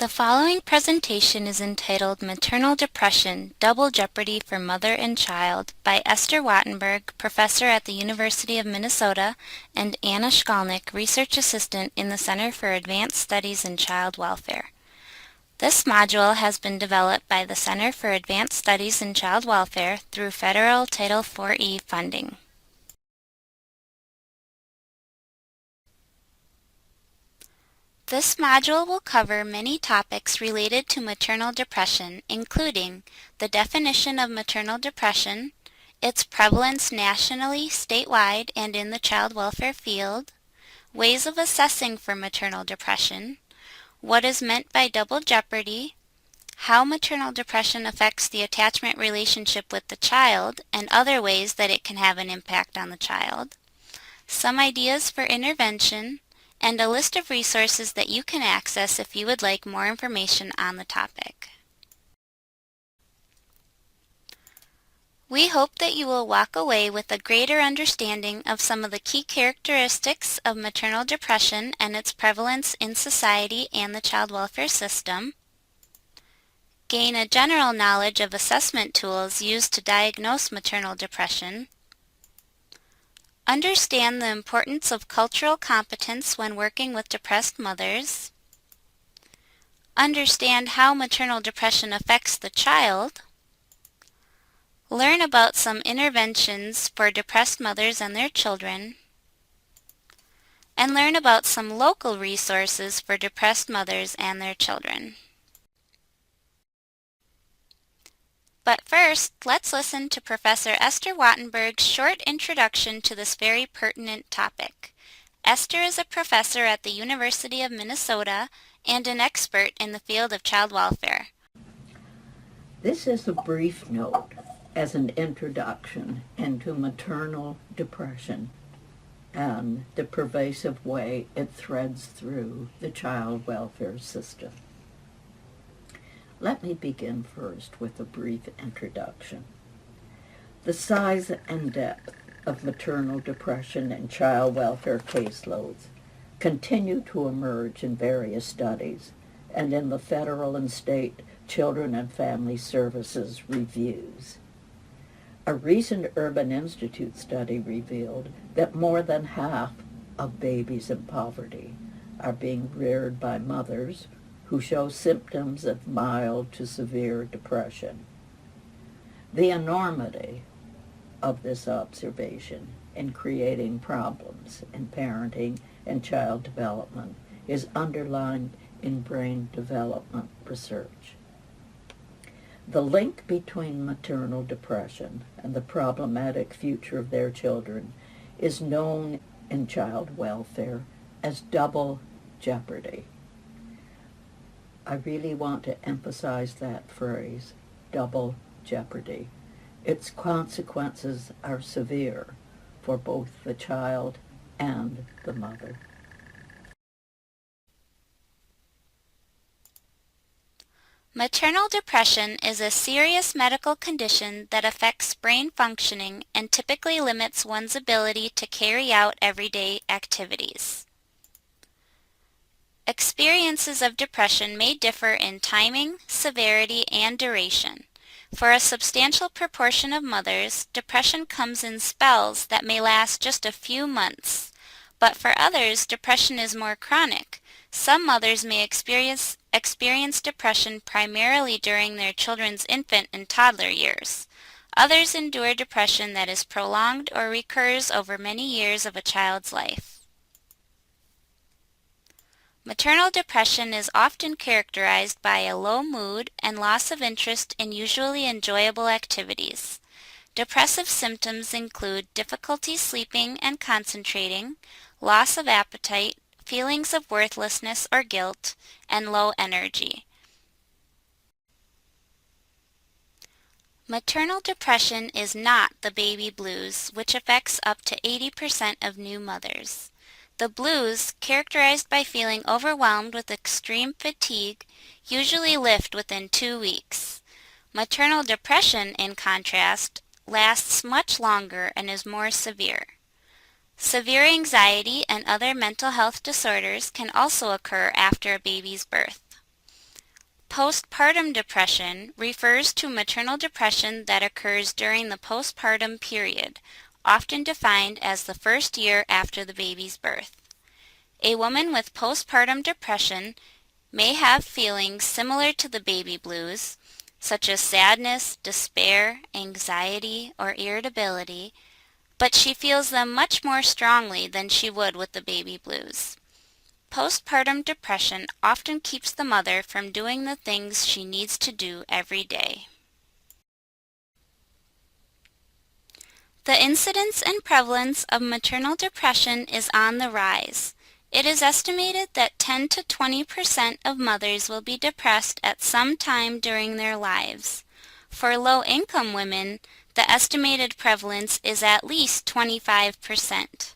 The following presentation is entitled Maternal Depression, Double Jeopardy for Mother and Child by Ester Wattenberg, Professor at the University of Minnesota, and Anna Shkolnik, Research Assistant in the Center for Advanced Studies in Child Welfare. This module has been developed by the Center for Advanced Studies in Child Welfare through federal Title IV-E funding. This module will cover many topics related to maternal depression, including the definition of maternal depression, its prevalence nationally, statewide, and in the child welfare field, ways of assessing for maternal depression, what is meant by double jeopardy, how maternal depression affects the attachment relationship with the child, and other ways that it can have an impact on the child, some ideas for intervention, and a list of resources that you can access if you would like more information on the topic. We hope that you will walk away with a greater understanding of some of the key characteristics of maternal depression and its prevalence in society and the child welfare system, gain a general knowledge of assessment tools used to diagnose maternal depression, understand the importance of cultural competence when working with depressed mothers, understand how maternal depression affects the child, learn about some interventions for depressed mothers and their children, and learn about some local resources for depressed mothers and their children. But first, let's listen to Professor Ester Wattenberg's short introduction to this very pertinent topic. Ester is a professor at the University of Minnesota and an expert in the field of child welfare. This is a brief note as an introduction into maternal depression and the pervasive way it threads through the child welfare system. Let me begin first with a brief introduction. The size and depth of maternal depression and child welfare caseloads continue to emerge in various studies and in the federal and state Children and Family Services reviews. A recent Urban Institute study revealed that more than half of babies in poverty are being reared by mothers who show symptoms of mild to severe depression. The enormity of this observation in creating problems in parenting and child development is underlined in brain development research. The link between maternal depression and the problematic future of their children is known in child welfare as double jeopardy. I really want to emphasize that phrase, double jeopardy. Its consequences are severe for both the child and the mother. Maternal depression is a serious medical condition that affects brain functioning and typically limits one's ability to carry out everyday activities. Experiences of depression may differ in timing, severity, and duration. For a substantial proportion of mothers, depression comes in spells that may last just a few months. But for others, depression is more chronic. Some mothers may experience depression primarily during their children's infant and toddler years. Others endure depression that is prolonged or recurs over many years of a child's life. Maternal depression is often characterized by a low mood and loss of interest in usually enjoyable activities. Depressive symptoms include difficulty sleeping and concentrating, loss of appetite, feelings of worthlessness or guilt, and low energy. Maternal depression is not the baby blues, which affects up to 80% of new mothers. The blues, characterized by feeling overwhelmed with extreme fatigue, usually lift within 2 weeks. Maternal depression, in contrast, lasts much longer and is more severe. Severe anxiety and other mental health disorders can also occur after a baby's birth. Postpartum depression refers to maternal depression that occurs during the postpartum period, often defined as the first year after the baby's birth. A woman with postpartum depression may have feelings similar to the baby blues, such as sadness, despair, anxiety, or irritability, but she feels them much more strongly than she would with the baby blues. Postpartum depression often keeps the mother from doing the things she needs to do every day. The incidence and prevalence of maternal depression is on the rise. It is estimated that 10 to 20% of mothers will be depressed at some time during their lives. For low-income women, the estimated prevalence is at least 25%.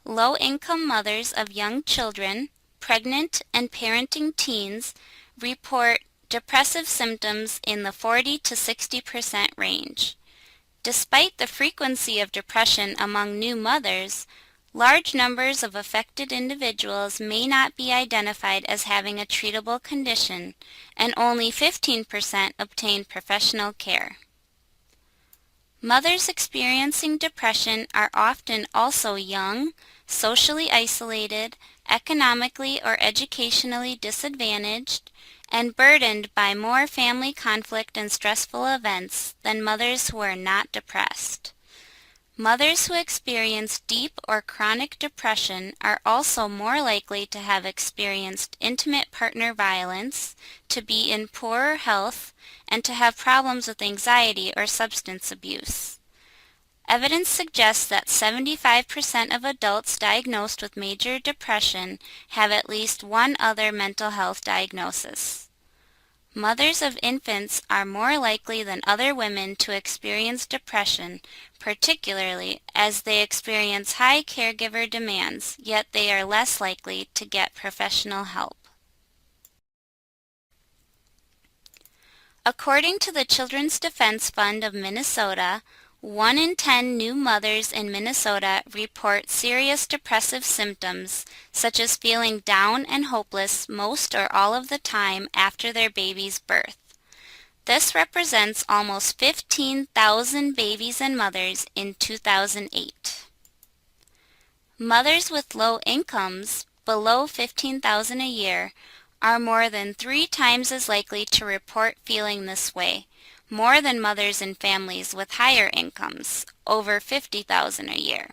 Low-income mothers of young children, pregnant and parenting teens report depressive symptoms in the 40 to 60% range. Despite the frequency of depression among new mothers, large numbers of affected individuals may not be identified as having a treatable condition, and only 15% obtain professional care. Mothers experiencing depression are often also young, socially isolated, economically or educationally disadvantaged, and burdened by more family conflict and stressful events than mothers who are not depressed. Mothers who experience deep or chronic depression are also more likely to have experienced intimate partner violence, to be in poorer health, and to have problems with anxiety or substance abuse. Evidence suggests that 75% of adults diagnosed with major depression have at least one other mental health diagnosis. Mothers of infants are more likely than other women to experience depression, particularly as they experience high caregiver demands, yet they are less likely to get professional help. According to the Children's Defense Fund of Minnesota, 1 in 10 new mothers in Minnesota report serious depressive symptoms, such as feeling down and hopeless most or all of the time after their baby's birth. This represents almost 15,000 babies and mothers in 2008. Mothers with low incomes, below $15,000 a year, are more than 3 times as likely to report feeling this way, more than mothers in families with higher incomes, over $50,000 a year.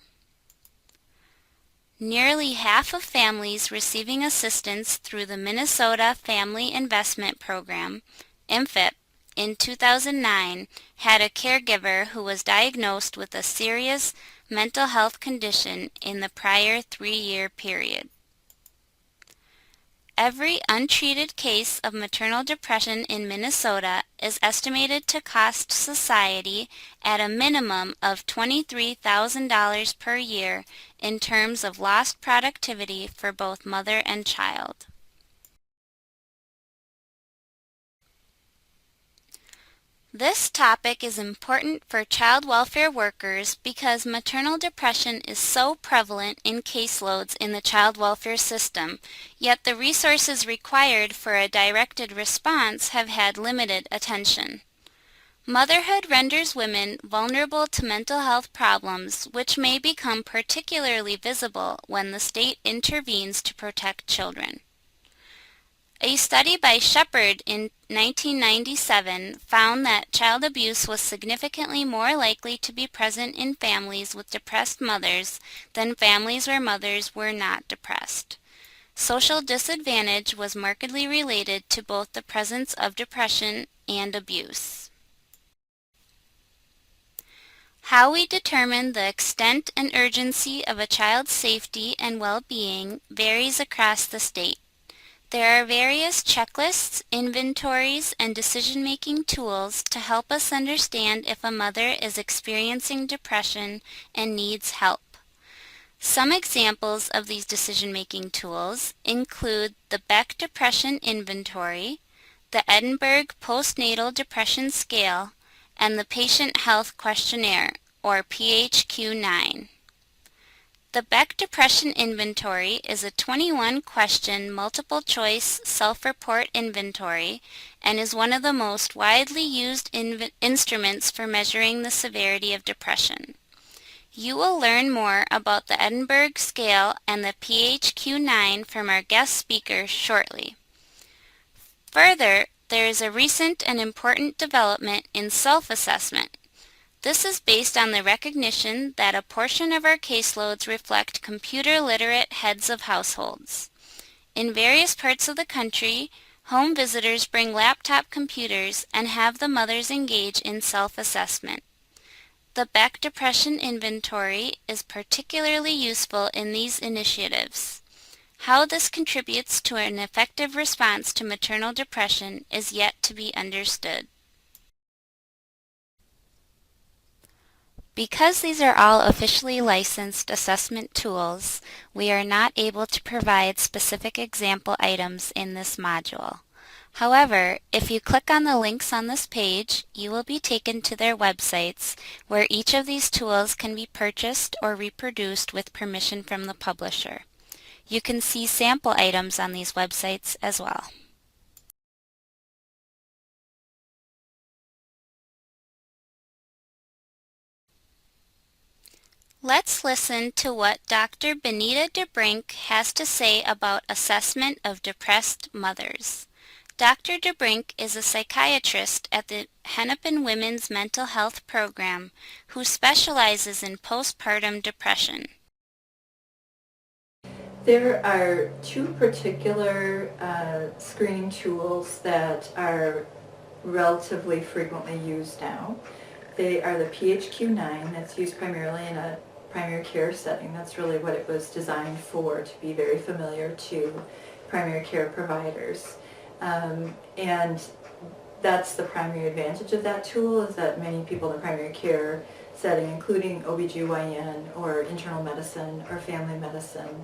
Nearly half of families receiving assistance through the Minnesota Family Investment Program, MFIP, in 2009 had a caregiver who was diagnosed with a serious mental health condition in the prior 3-year period. Every untreated case of maternal depression in Minnesota is estimated to cost society at a minimum of $23,000 per year in terms of lost productivity for both mother and child. This topic is important for child welfare workers because maternal depression is so prevalent in caseloads in the child welfare system, yet the resources required for a directed response have had limited attention. Motherhood renders women vulnerable to mental health problems, which may become particularly visible when the state intervenes to protect children. A study by Shepard in 1997 found that child abuse was significantly more likely to be present in families with depressed mothers than families where mothers were not depressed. Social disadvantage was markedly related to both the presence of depression and abuse. How we determine the extent and urgency of a child's safety and well-being varies across the state. There are various checklists, inventories, and decision-making tools to help us understand if a mother is experiencing depression and needs help. Some examples of these decision-making tools include the Beck Depression Inventory, the Edinburg Postnatal Depression Scale, and the Patient Health Questionnaire, or PHQ-9. The Beck Depression Inventory is a 21-question multiple-choice self-report inventory and is one of the most widely used instruments for measuring the severity of depression. You will learn more about the Edinburg Scale and the PHQ-9 from our guest speaker shortly. Further, there is a recent and important development in self-assessment. This is based on the recognition that a portion of our caseloads reflect computer-literate heads of households. In various parts of the country, home visitors bring laptop computers and have the mothers engage in self-assessment. The Beck Depression Inventory is particularly useful in these initiatives. How this contributes to an effective response to maternal depression is yet to be understood. Because these are all officially licensed assessment tools, we are not able to provide specific example items in this module. However, if you click on the links on this page, you will be taken to their websites where each of these tools can be purchased or reproduced with permission from the publisher. You can see sample items on these websites as well. Let's listen to what Dr. Benita DeBrink has to say about assessment of depressed mothers. Dr. DeBrink is a psychiatrist at the Hennepin Women's Mental Health Program who specializes in postpartum depression. There are two particular screening tools that are relatively frequently used now. They are the PHQ-9, that's used primarily in a primary care setting. That's really what it was designed for, to be very familiar to primary care providers. And that's the primary advantage of that tool, is that many people in the primary care setting, including OBGYN or internal medicine or family medicine,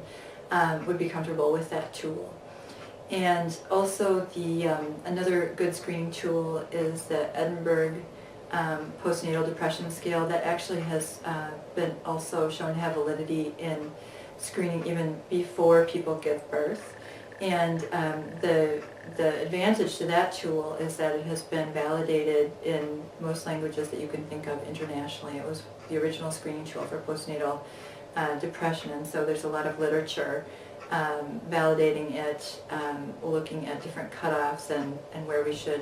would be comfortable with that tool. And also the another good screening tool is the Edinburg Postnatal Depression Scale that actually has been also shown to have validity in screening even before people give birth. And the advantage to that tool is that it has been validated in most languages that you can think of internationally. It was the original screening tool for postnatal depression, and so there's a lot of literature validating it, looking at different cutoffs and where we should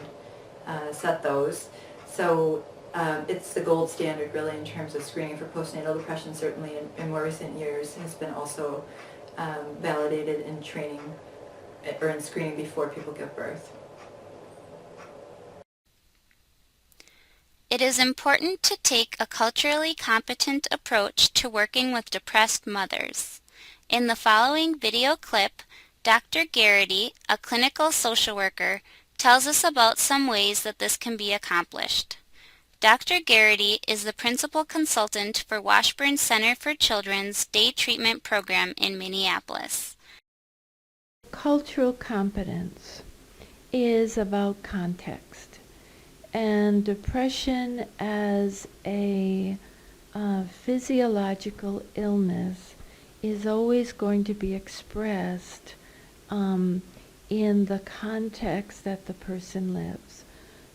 set those. So it's the gold standard really in terms of screening for postnatal depression. Certainly in more recent years has been also validated in training or in screening before people give birth. It is important to take a culturally competent approach to working with depressed mothers. In the following video clip, Dr. Garrity, a clinical social worker, tells us about some ways that this can be accomplished. Dr. Garrity is the principal consultant for Washburn Center for Children's Day Treatment Program in Minneapolis. Cultural competence is about context, and depression as a physiological illness is always going to be expressed in the context that the person lives.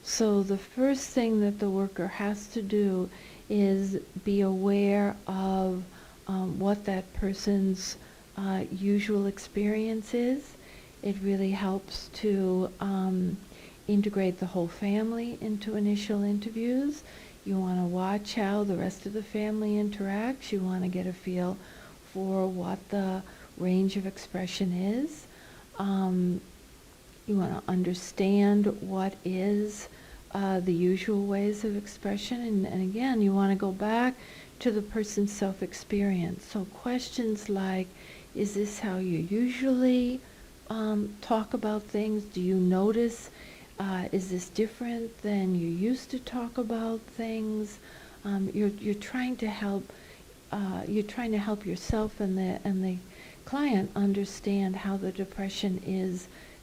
So the first thing that the worker has to do is be aware of what that person's usual experience is. It really helps to integrate the whole family into initial interviews. You want to watch how the rest of the family interacts. You want to get a feel for what the range of expression is. You want to understand what is the usual ways of expression, and again, you want to go back to the person's self-experience. So questions like, is this how you usually talk about things? Do you notice, is this different than you used to talk about things? You're trying to help yourself and the client understand how the depression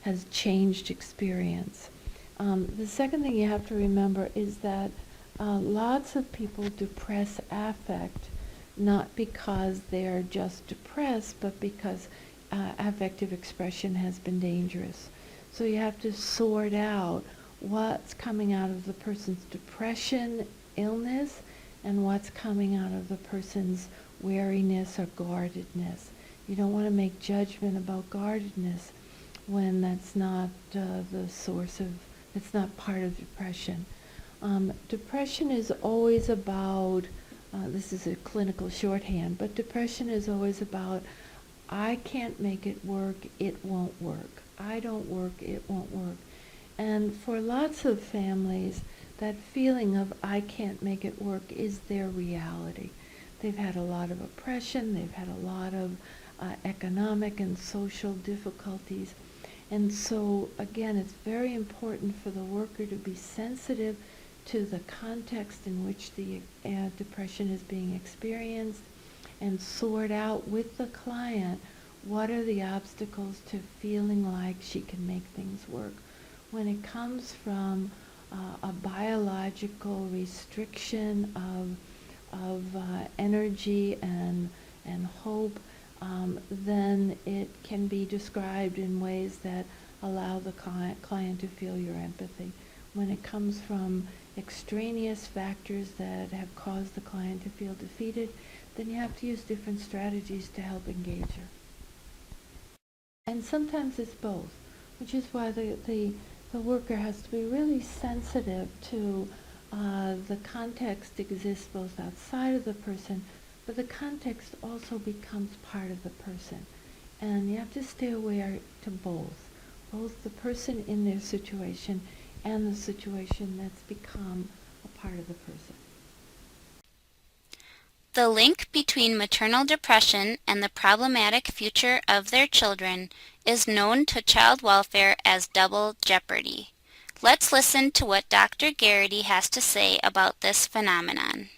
has changed experience. The second thing you have to remember is that lots of people depress affect not because they're just depressed, but because affective expression has been dangerous. So you have to sort out what's coming out of the person's depression, illness, and what's coming out of the person's wariness or guardedness. You don't want to make judgment about guardedness when that's not the source of, it's not part of depression. Depression is always about, this is a clinical shorthand, but depression is always about, I can't make it work, it won't work. I don't work, it won't work. And for lots of families, that feeling of I can't make it work is their reality. They've had a lot of oppression, they've had a lot of economic and social difficulties. And so, again, it's very important for the worker to be sensitive to the context in which the depression is being experienced and sort out with the client what are the obstacles to feeling like she can make things work. When it comes from a biological restriction of energy and hope, then it can be described in ways that allow the client to feel your empathy. When it comes from extraneous factors that have caused the client to feel defeated, then you have to use different strategies to help engage her. And sometimes it's both, which is why the worker has to be really sensitive to the context exists both outside of the person, but the context also becomes part of the person. And you have to stay aware to both the person in their situation and the situation that's become a part of the person. The link between maternal depression and the problematic future of their children is known to child welfare as double jeopardy. Let's listen to what Dr. Garrity has to say about this phenomenon.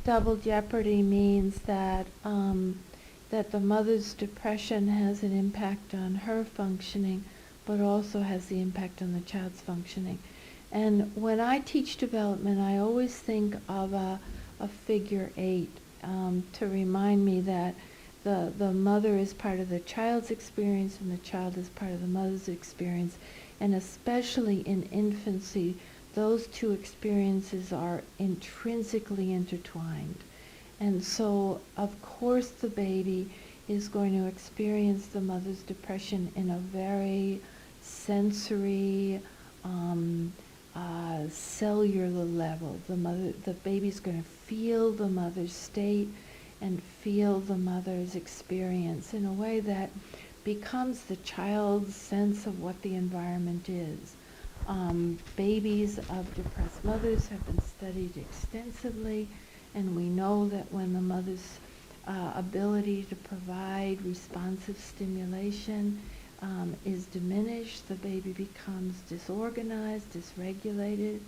Double jeopardy means that that the mother's depression has an impact on her functioning, but also has the impact on the child's functioning. And when I teach development, I always think of a figure 8 to remind me that the mother is part of the child's experience and the child is part of the mother's experience. And especially in infancy, those two experiences are intrinsically intertwined. And so, of course, the baby is going to experience the mother's depression in a very sensory, cellular level. The baby's going to feel the mother's state and feel the mother's experience in a way that becomes the child's sense of what the environment is. Babies of depressed mothers have been studied extensively, and we know that when the mother's ability to provide responsive stimulation is diminished, the baby becomes disorganized, dysregulated.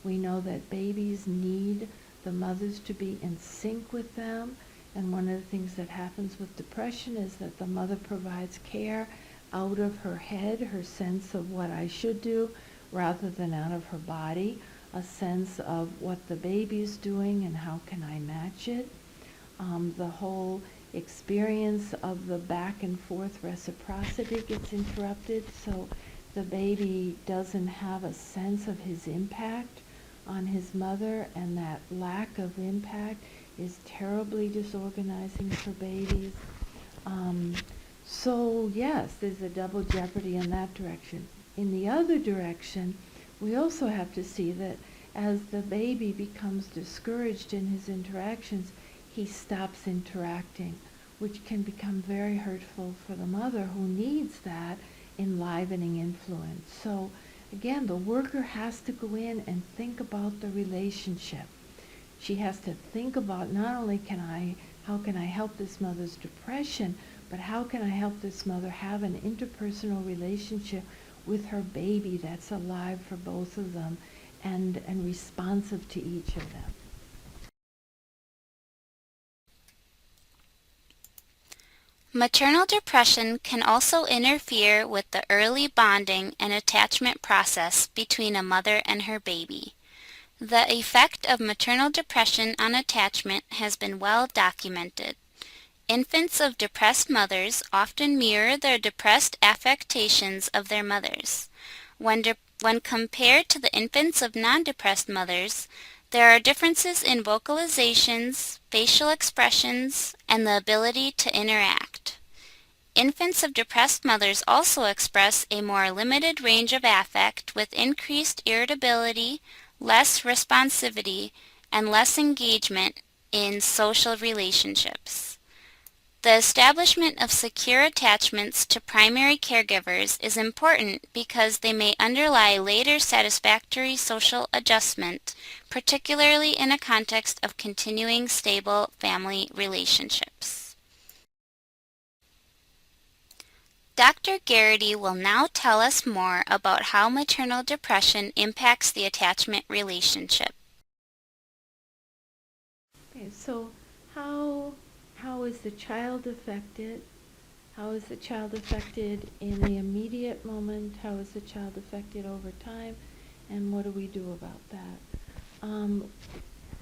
We know that babies need the mothers to be in sync with them, and one of the things that happens with depression is that the mother provides care out of her head, her sense of what I should do, rather than out of her body, a sense of what the baby's doing and how can I match it. The whole experience of the back and forth reciprocity gets interrupted, so the baby doesn't have a sense of his impact on his mother, and that lack of impact is terribly disorganizing for babies. So yes, there's a double jeopardy in that direction. In the other direction, we also have to see that as the baby becomes discouraged in his interactions, he stops interacting, which can become very hurtful for the mother who needs that enlivening influence. So again, the worker has to go in and think about the relationship. She has to think about not only how can I help this mother's depression, but how can I help this mother have an interpersonal relationship with her baby that's alive for both of them and responsive to each of them. Maternal depression can also interfere with the early bonding and attachment process between a mother and her baby. The effect of maternal depression on attachment has been well documented. Infants of depressed mothers often mirror the depressed affectations of their mothers. When compared to the infants of non-depressed mothers, there are differences in vocalizations, facial expressions, and the ability to interact. Infants of depressed mothers also express a more limited range of affect with increased irritability, less responsivity, and less engagement in social relationships. The establishment of secure attachments to primary caregivers is important because they may underlie later satisfactory social adjustment, particularly in a context of continuing stable family relationships. Dr. Garrity will now tell us more about how maternal depression impacts the attachment relationship. Okay, so how is the child affected? How is the child affected in the immediate moment? How is the child affected over time? And what do we do about that?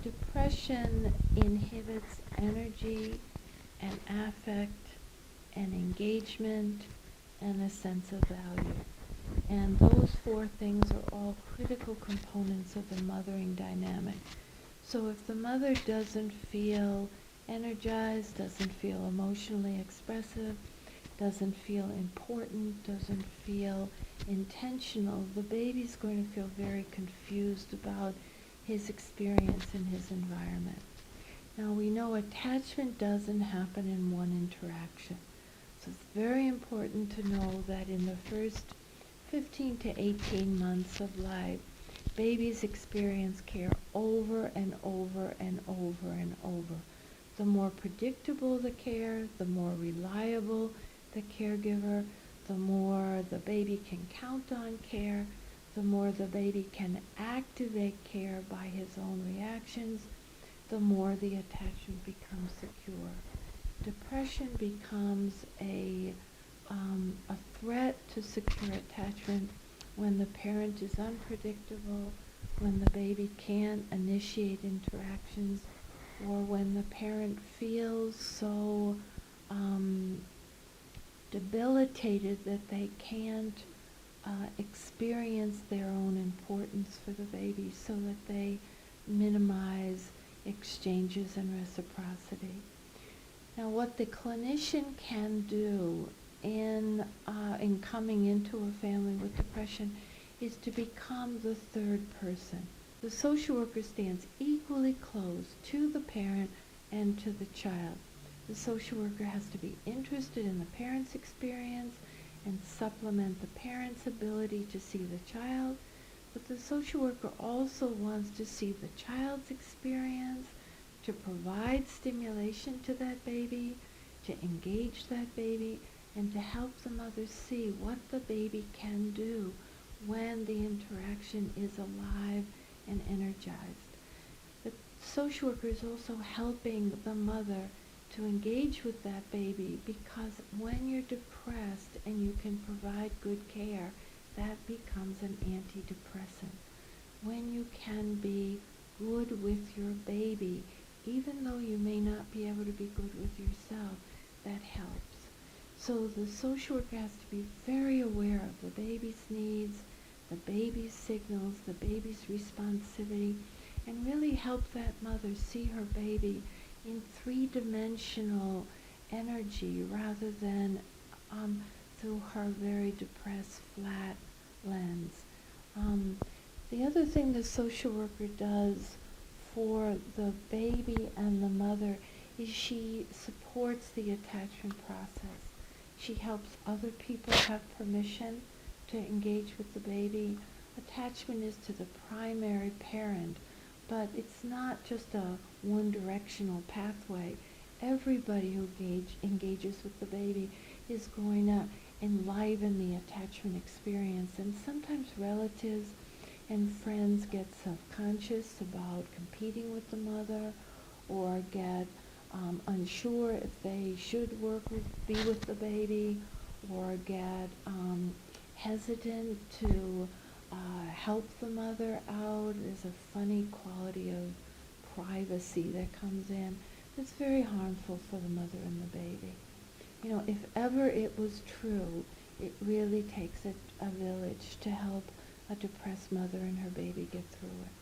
Depression inhibits energy and affect and engagement and a sense of value. And those four things are all critical components of the mothering dynamic. So if the mother doesn't feel energized, doesn't feel emotionally expressive, doesn't feel important, doesn't feel intentional, the baby's going to feel very confused about his experience in his environment. Now we know attachment doesn't happen in one interaction. So it's very important to know that in the first 15 to 18 months of life, babies experience care over and over and over and over. The more predictable the care, the more reliable the caregiver, the more the baby can count on care, the more the baby can activate care by his own reactions, the more the attachment becomes secure. Depression becomes a threat to secure attachment when the parent is unpredictable, when the baby can't initiate interactions, or when the parent feels so debilitated that they can't experience their own importance for the baby, so that they minimize exchanges and reciprocity. Now, what the clinician can do in coming into a family with depression is to become the third person. The social worker stands equally close to the parent and to the child. The social worker has to be interested in the parent's experience and supplement the parent's ability to see the child, but the social worker also wants to see the child's experience, to provide stimulation to that baby, to engage that baby, and to help the mother see what the baby can do when the interaction is alive and energized. The social worker is also helping the mother to engage with that baby, because when you're depressed and you can provide good care, that becomes an antidepressant. When you can be good with your baby, even though you may not be able to be good with yourself, that helps. So the social worker has to be very aware of the baby's needs, the baby's signals, the baby's responsivity, and really help that mother see her baby in three-dimensional energy rather than through her very depressed, flat lens. The other thing the social worker does for the baby and the mother is she supports the attachment process. She helps other people have permission to engage with the baby. Attachment is to the primary parent, but it's not just a one-directional pathway. Everybody who engages with the baby is going to enliven the attachment experience, and sometimes relatives and friends get self-conscious about competing with the mother, or get unsure if they should be with the baby, or get hesitant to help the mother out. There's a funny quality of privacy that comes in that's very harmful for the mother and the baby. You know, if ever it was true, it really takes a village to help a depressed mother and her baby get through it.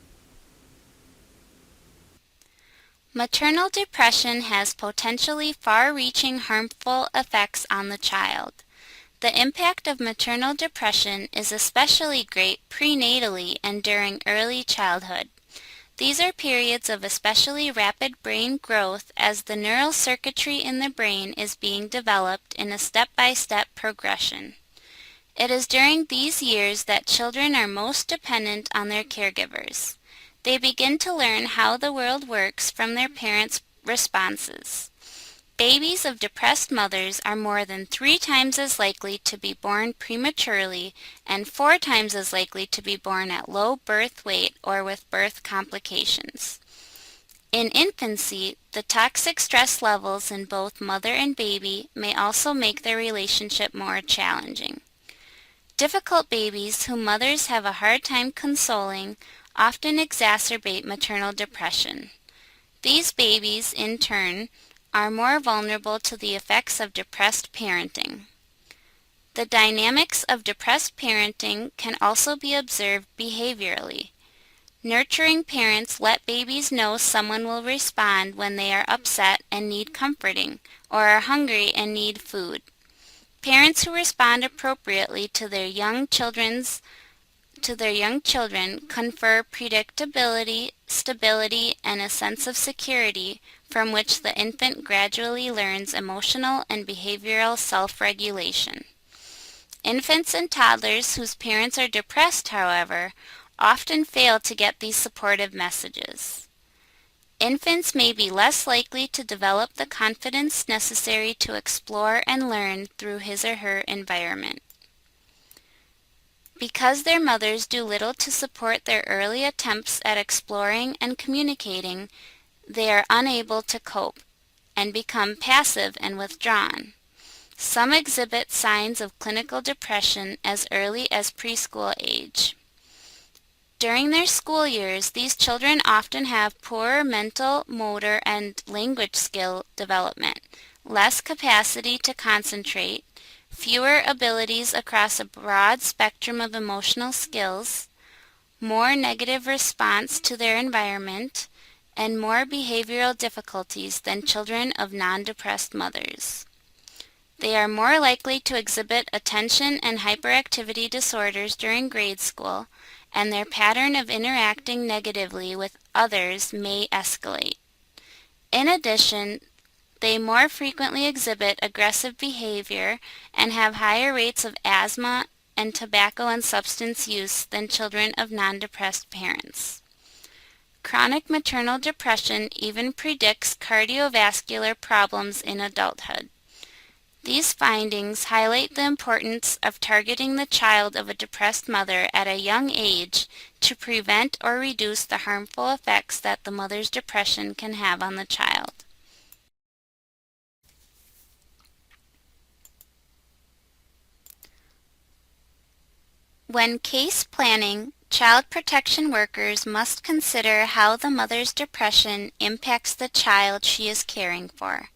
Maternal depression has potentially far-reaching harmful effects on the child. The impact of maternal depression is especially great prenatally and during early childhood. These are periods of especially rapid brain growth as the neural circuitry in the brain is being developed in a step-by-step progression. It is during these years that children are most dependent on their caregivers. They begin to learn how the world works from their parents' responses. Babies of depressed mothers are more than 3 times as likely to be born prematurely and 4 times as likely to be born at low birth weight or with birth complications. In infancy, the toxic stress levels in both mother and baby may also make their relationship more challenging. Difficult babies whom mothers have a hard time consoling often exacerbate maternal depression. These babies, in turn, are more vulnerable to the effects of depressed parenting. The dynamics of depressed parenting can also be observed behaviorally. Nurturing parents let babies know someone will respond when they are upset and need comforting, or are hungry and need food. Parents who respond appropriately to their young children confer predictability, stability, and a sense of security from which the infant gradually learns emotional and behavioral self-regulation. Infants and toddlers whose parents are depressed, however, often fail to get these supportive messages. Infants may be less likely to develop the confidence necessary to explore and learn through his or her environment. Because their mothers do little to support their early attempts at exploring and communicating, they are unable to cope and become passive and withdrawn. Some exhibit signs of clinical depression as early as preschool age. During their school years, these children often have poorer mental, motor, and language skill development, less capacity to concentrate, fewer abilities across a broad spectrum of emotional skills, more negative response to their environment, and more behavioral difficulties than children of non-depressed mothers. They are more likely to exhibit attention and hyperactivity disorders during grade school, and their pattern of interacting negatively with others may escalate. In addition, they more frequently exhibit aggressive behavior and have higher rates of asthma and tobacco and substance use than children of non-depressed parents. Chronic maternal depression even predicts cardiovascular problems in adulthood. These findings highlight the importance of targeting the child of a depressed mother at a young age to prevent or reduce the harmful effects that the mother's depression can have on the child. When case planning, child protection workers must consider how the mother's depression impacts the child she is caring for.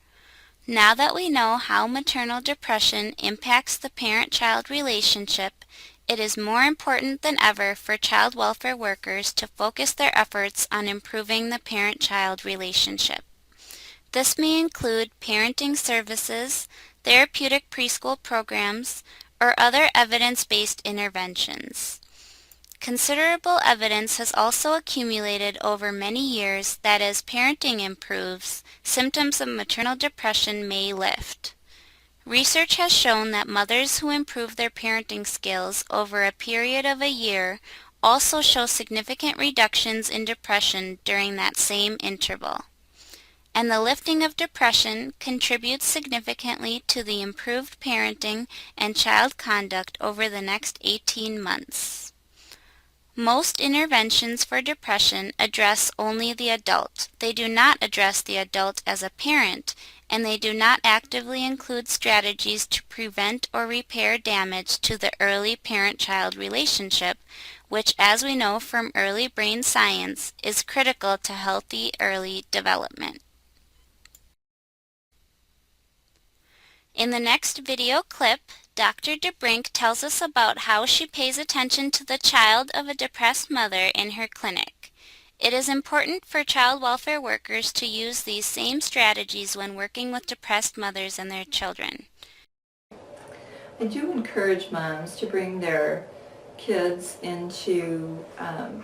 Now that we know how maternal depression impacts the parent-child relationship, it is more important than ever for child welfare workers to focus their efforts on improving the parent-child relationship. This may include parenting services, therapeutic preschool programs, or other evidence-based interventions. Considerable evidence has also accumulated over many years that as parenting improves, symptoms of maternal depression may lift. Research has shown that mothers who improve their parenting skills over a period of a year also show significant reductions in depression during that same interval. And the lifting of depression contributes significantly to the improved parenting and child conduct over the next 18 months. Most interventions for depression address only the adult. They do not address the adult as a parent and they do not actively include strategies to prevent or repair damage to the early parent-child relationship, which, as we know from early brain science, is critical to healthy early development. In the next video clip, Dr. DeBrink tells us about how she pays attention to the child of a depressed mother in her clinic. It is important for child welfare workers to use these same strategies when working with depressed mothers and their children. I do encourage moms to bring their kids into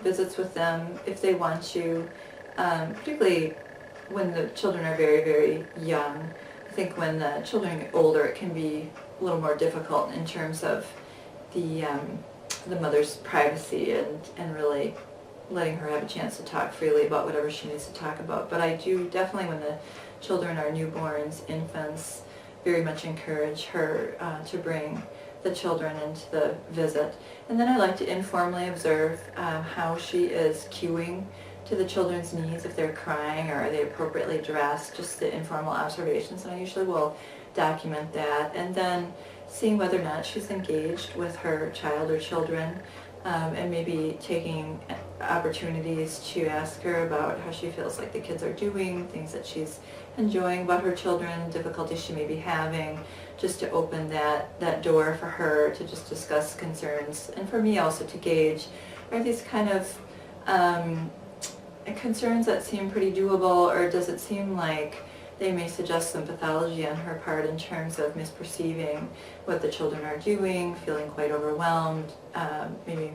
visits with them if they want to, particularly when the children are very, very young. I think when the children get older, it can be a little more difficult in terms of the mother's privacy and really letting her have a chance to talk freely about whatever she needs to talk about. But I do definitely, when the children are newborns, infants, very much encourage her to bring the children into the visit. And then I like to informally observe how she is cueing to the children's needs, if they're crying or are they appropriately dressed, just the informal observations. And I usually will document that. And then seeing whether or not she's engaged with her child or children, and maybe taking opportunities to ask her about how she feels like the kids are doing, things that she's enjoying about her children, difficulties she may be having, just to open that door for her to just discuss concerns, and for me also to gauge, are these kind of concerns that seem pretty doable, or does it seem like they may suggest some pathology on her part in terms of misperceiving what the children are doing, feeling quite overwhelmed, maybe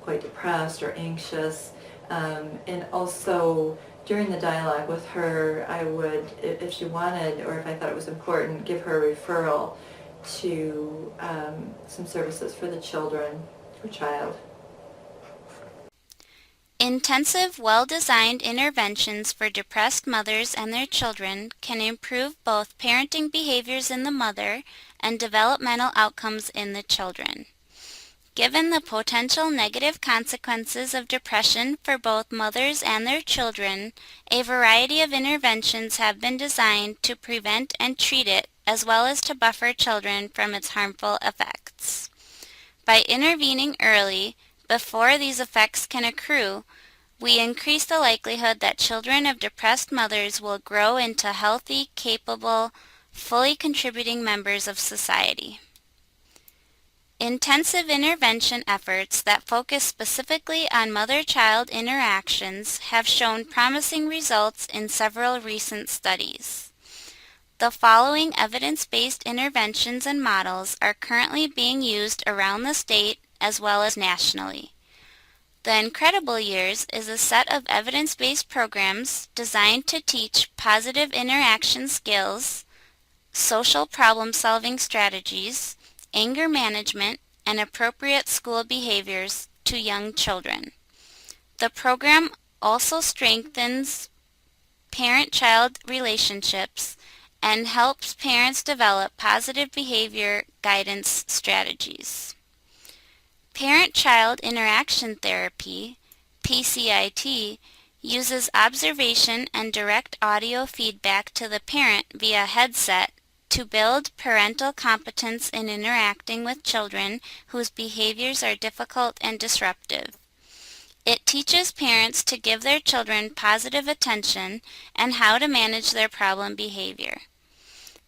quite depressed or anxious. And also during the dialogue with her, I would, if she wanted or if I thought it was important, give her a referral to some services for the children or child. Intensive, well-designed interventions for depressed mothers and their children can improve both parenting behaviors in the mother and developmental outcomes in the children. Given the potential negative consequences of depression for both mothers and their children, a variety of interventions have been designed to prevent and treat it, as well as to buffer children from its harmful effects. By intervening early, before these effects can accrue, we increase the likelihood that children of depressed mothers will grow into healthy, capable, fully contributing members of society. Intensive intervention efforts that focus specifically on mother-child interactions have shown promising results in several recent studies. The following evidence-based interventions and models are currently being used around the state as well as nationally. The Incredible Years is a set of evidence-based programs designed to teach positive interaction skills, social problem-solving strategies, anger management, and appropriate school behaviors to young children. The program also strengthens parent-child relationships and helps parents develop positive behavior guidance strategies. Parent-child interaction therapy, PCIT, uses observation and direct audio feedback to the parent via headset to build parental competence in interacting with children whose behaviors are difficult and disruptive. It teaches parents to give their children positive attention and how to manage their problem behavior.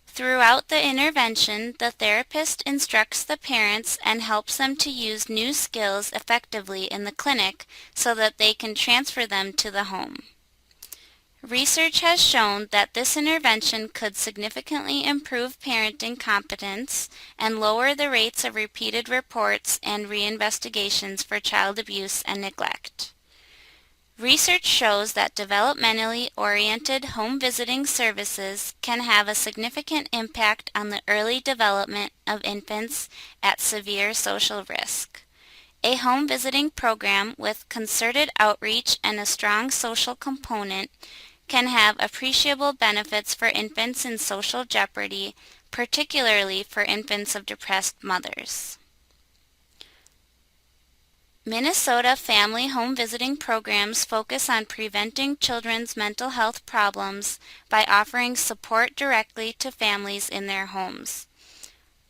Throughout the intervention, the therapist instructs the parents and helps them to use new skills effectively in the clinic so that they can transfer them to the home. Research has shown that this intervention could significantly improve parenting competence and lower the rates of repeated reports and reinvestigations for child abuse and neglect. Research shows that developmentally oriented home visiting services can have a significant impact on the early development of infants at severe social risk. A home visiting program with concerted outreach and a strong social component can have appreciable benefits for infants in social jeopardy, particularly for infants of depressed mothers. Minnesota family home visiting programs focus on preventing children's mental health problems by offering support directly to families in their homes.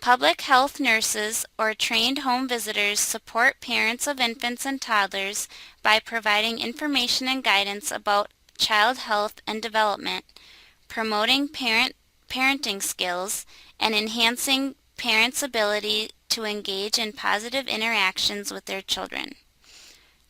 Public health nurses or trained home visitors support parents of infants and toddlers by providing information and guidance about child health and development, promoting parenting skills, and enhancing parents' ability to engage in positive interactions with their children.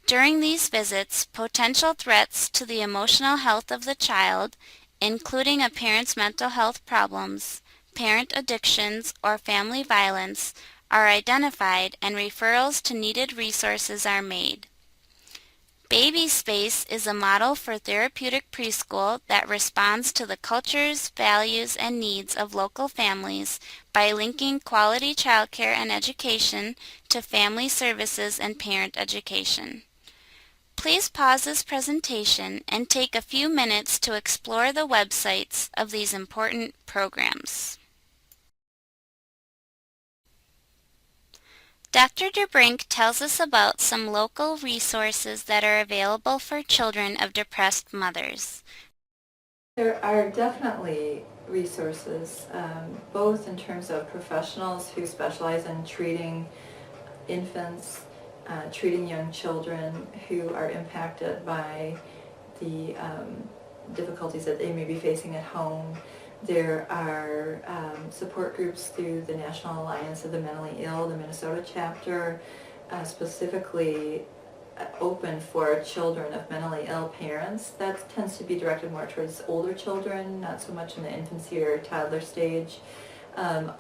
During these visits, potential threats to the emotional health of the child, including a parent's mental health problems, parent addictions, or family violence, are identified and referrals to needed resources are made. Baby Space is a model for therapeutic preschool that responds to the cultures, values, and needs of local families by linking quality childcare and education to family services and parent education. Please pause this presentation and take a few minutes to explore the websites of these important programs. Dr. DeBrink tells us about some local resources that are available for children of depressed mothers. There are definitely resources, both in terms of professionals who specialize in treating infants, treating young children who are impacted by the difficulties that they may be facing at home. There are support groups through the National Alliance of the Mentally Ill, the Minnesota chapter, specifically open for children of mentally ill parents. That tends to be directed more towards older children, not so much in the infancy or toddler stage.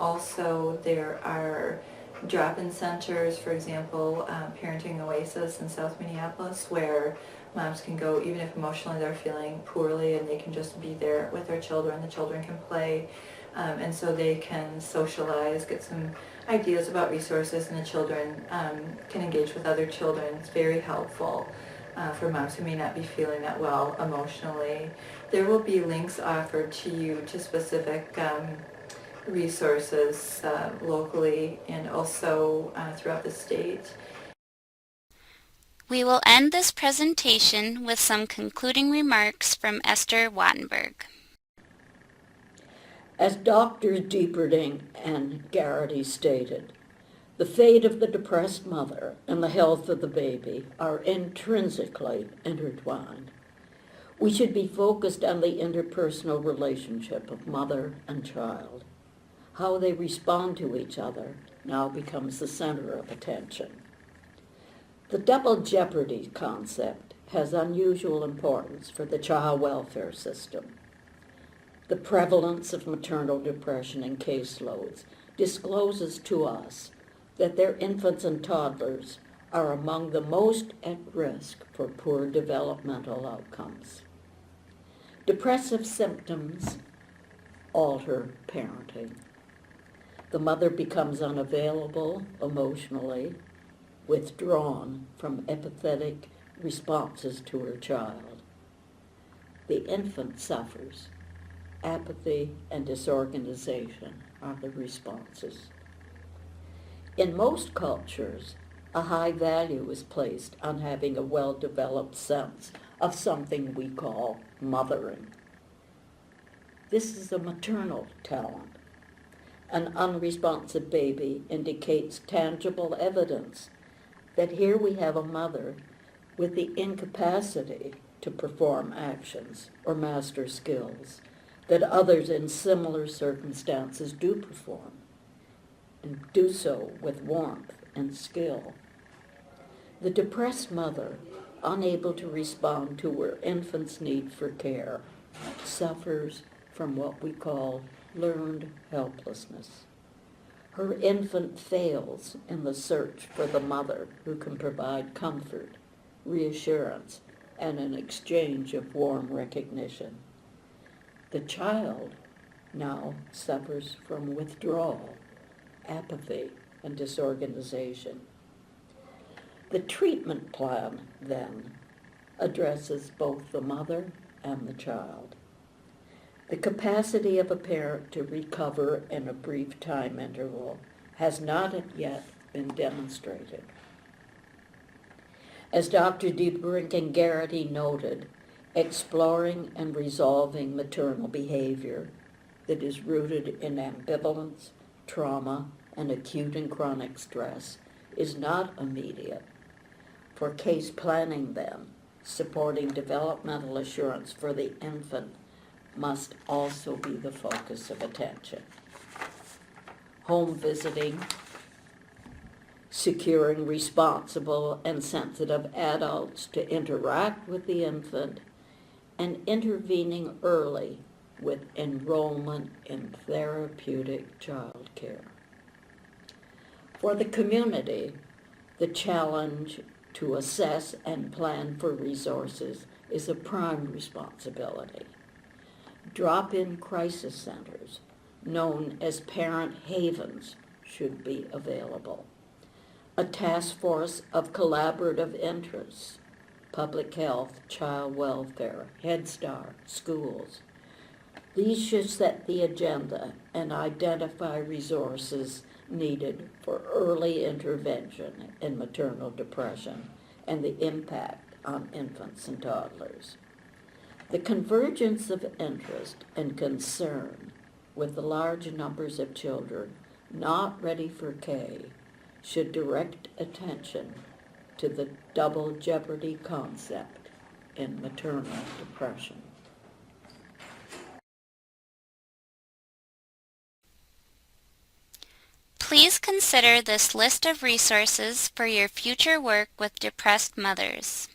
Also, there are drop-in centers, for example, Parenting Oasis in South Minneapolis, where moms can go even if emotionally they're feeling poorly, and they can just be there with their children. The children can play, and so they can socialize, get some ideas about resources, and the children can engage with other children. It's very helpful for moms who may not be feeling that well emotionally. There will be links offered to you to specific resources locally and also throughout the state. We will end this presentation with some concluding remarks from Ester Wattenberg. As Doctors Deeperding and Garrity stated, the fate of the depressed mother and the health of the baby are intrinsically intertwined. We should be focused on the interpersonal relationship of mother and child. How they respond to each other now becomes the center of attention. The double jeopardy concept has unusual importance for the child welfare system. The prevalence of maternal depression in caseloads discloses to us that their infants and toddlers are among the most at risk for poor developmental outcomes. Depressive symptoms alter parenting. The mother becomes unavailable emotionally, withdrawn from empathetic responses to her child. The infant suffers. Apathy and disorganization are the responses. In most cultures, a high value is placed on having a well-developed sense of something we call mothering. This is a maternal talent. An unresponsive baby indicates tangible evidence that here we have a mother with the incapacity to perform actions or master skills that others in similar circumstances do perform, and do so with warmth and skill. The depressed mother, unable to respond to her infant's need for care, suffers from what we call learned helplessness. Her infant fails in the search for the mother who can provide comfort, reassurance, and an exchange of warm recognition. The child now suffers from withdrawal, apathy, and disorganization. The treatment plan, then, addresses both the mother and the child. The capacity of a parent to recover in a brief time interval has not yet been demonstrated. As Dr. DeBrink and Garrity noted, exploring and resolving maternal behavior that is rooted in ambivalence, trauma, and acute and chronic stress is not immediate. For case planning, then, supporting developmental assurance for the infant must also be the focus of attention. Home visiting, securing responsible and sensitive adults to interact with the infant, and intervening early with enrollment in therapeutic child care. For the community, the challenge to assess and plan for resources is a prime responsibility. Drop-in crisis centers, known as parent havens, should be available. A task force of collaborative interests, public health, child welfare, Head Start, schools. These should set the agenda and identify resources needed for early intervention in maternal depression and the impact on infants and toddlers. The convergence of interest and concern with the large numbers of children not ready for K should direct attention to the double jeopardy concept in maternal depression. Please consider this list of resources for your future work with depressed mothers.